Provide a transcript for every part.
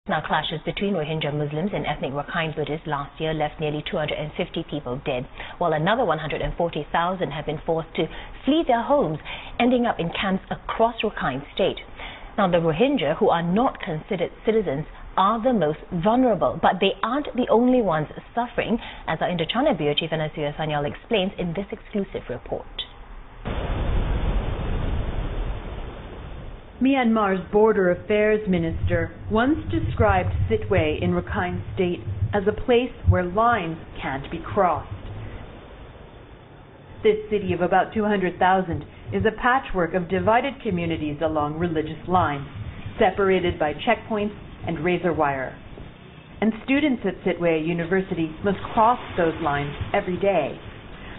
Now, clashes between Rohingya Muslims and ethnic Rakhine Buddhists last year left nearly 250 people dead, while another 140,000 have been forced to flee their homes, ending up in camps across Rakhine State. Now, the Rohingya, who are not considered citizens, are the most vulnerable, but they aren't the only ones suffering, as our Indochina Bureau Chief Anasuya Sanyal explains in this exclusive report. Myanmar's Border Affairs Minister once described Sittwe in Rakhine State as a place where lines can't be crossed. This city of about 200,000 is a patchwork of divided communities along religious lines, separated by checkpoints and razor wire. And students at Sittwe University must cross those lines every day.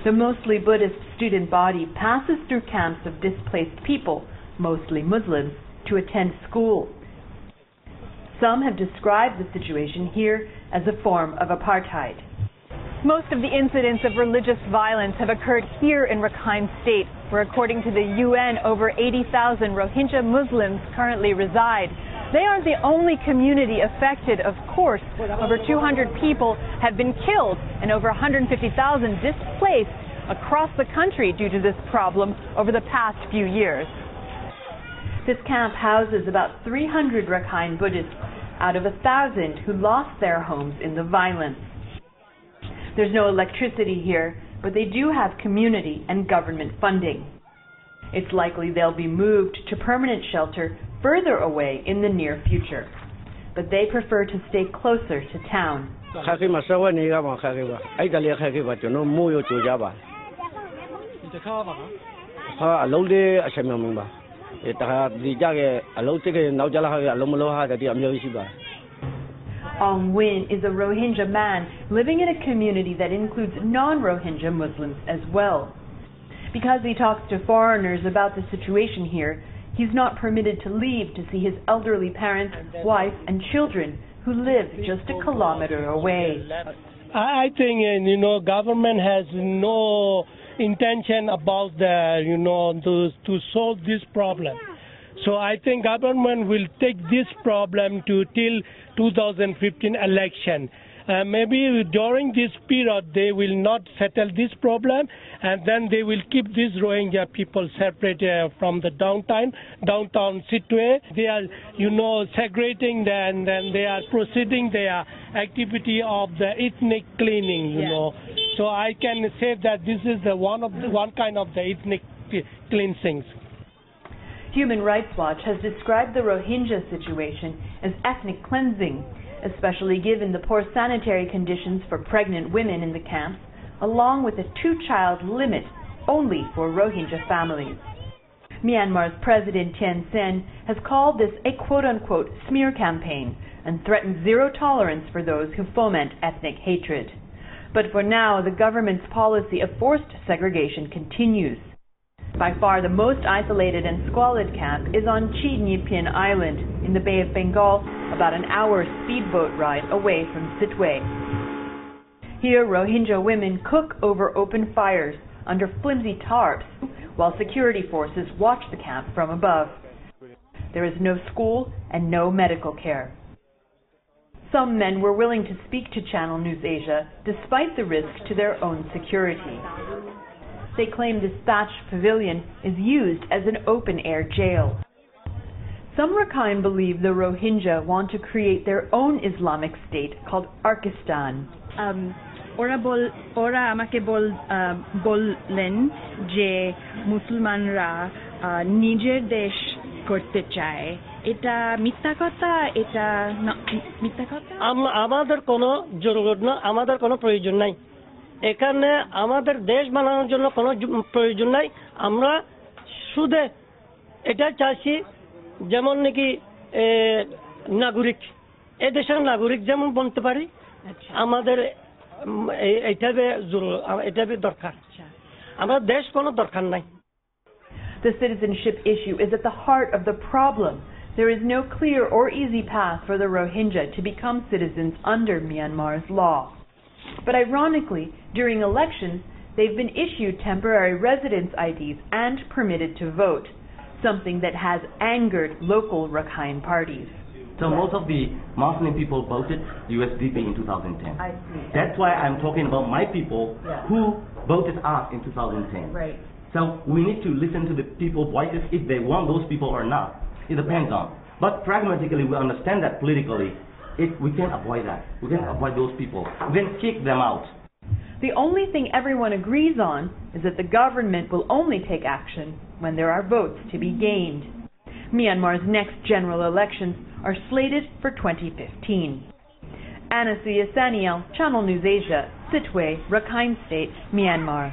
The mostly Buddhist student body passes through camps of displaced people, mostly Muslims, to attend school. Some have described the situation here as a form of apartheid. Most of the incidents of religious violence have occurred here in Rakhine State, where according to the UN, over 80,000 Rohingya Muslims currently reside. They aren't the only community affected, of course. Over 200 people have been killed and over 150,000 displaced across the country due to this problem over the past few years. This camp houses about 300 Rakhine Buddhists out of 1,000 who lost their homes in the violence. There's no electricity here, but they do have community and government funding. It's likely they'll be moved to permanent shelter further away in the near future, but they prefer to stay closer to town. Aung Win is a Rohingya man living in a community that includes non-Rohingya Muslims as well. Because he talks to foreigners about the situation here, he's not permitted to leave to see his elderly parents, wife and children who live just a kilometer away. I think, government has no intention about to solve this problem. So I think government will take this problem till 2015 election. Maybe during this period they will not settle this problem, and then they will keep these Rohingya people separate from the downtown Sittwe. They are, segregating, and then they are proceeding their activity of the ethnic cleaning. So I can say that this is one kind of the ethnic cleansing. Human Rights Watch has described the Rohingya situation as ethnic cleansing, especially given the poor sanitary conditions for pregnant women in the camps, along with a two-child limit only for Rohingya families. Myanmar's President Thein Sein has called this a quote-unquote smear campaign and threatened zero tolerance for those who foment ethnic hatred. But for now, the government's policy of forced segregation continues. By far the most isolated and squalid camp is on Chidnipin Island in the Bay of Bengal, about an hour speedboat ride away from Sittwe. Here, Rohingya women cook over open fires under flimsy tarps, while security forces watch the camp from above. There is no school and no medical care. Some men were willing to speak to Channel News Asia, despite the risk to their own security. They claim this thatched pavilion is used as an open-air jail. Some Rakhine believe the Rohingya want to create their own Islamic state called Arkistan. ওরা আমাকে বললেন যে মুসলমানরা নিজের দেশ করতে চায়। এটা মিথ্যা কথা, এটা মিথ্যা কথা। আমাদের কোনো জরুরত না, আমাদের কোনো প্রয়োজন নাই। এখানে আমাদের দেশ বানানোর জন্য কোনো প্রয়োজন নাই। আমরা শুধু এটা চাইছি যেমন নাকি নাগরিক, এই দেশের নাগরিক যেমন বলতে পারি, আমাদের এটা দরকার। আমরা দেশ কোনো দরকার নাই। The citizenship issue is at the heart of the problem. There is no clear or easy path for the Rohingya to become citizens under Myanmar's law. But ironically, during elections, they've been issued temporary residence IDs and permitted to vote, something that has angered local Rakhine parties. So most of the Muslim people voted USDP in 2010. I see. That's why I'm talking about my people who voted us in 2010. Right. So we need to listen to the people's voices if they want those people or not. It depends on. But pragmatically, we understand that politically, we can avoid that. We can avoid those people. We can kick them out. The only thing everyone agrees on is that the government will only take action when there are votes to be gained. Myanmar's next general elections are slated for 2015. Anasuya Saniel, Channel News Asia, Sittwe, Rakhine State, Myanmar.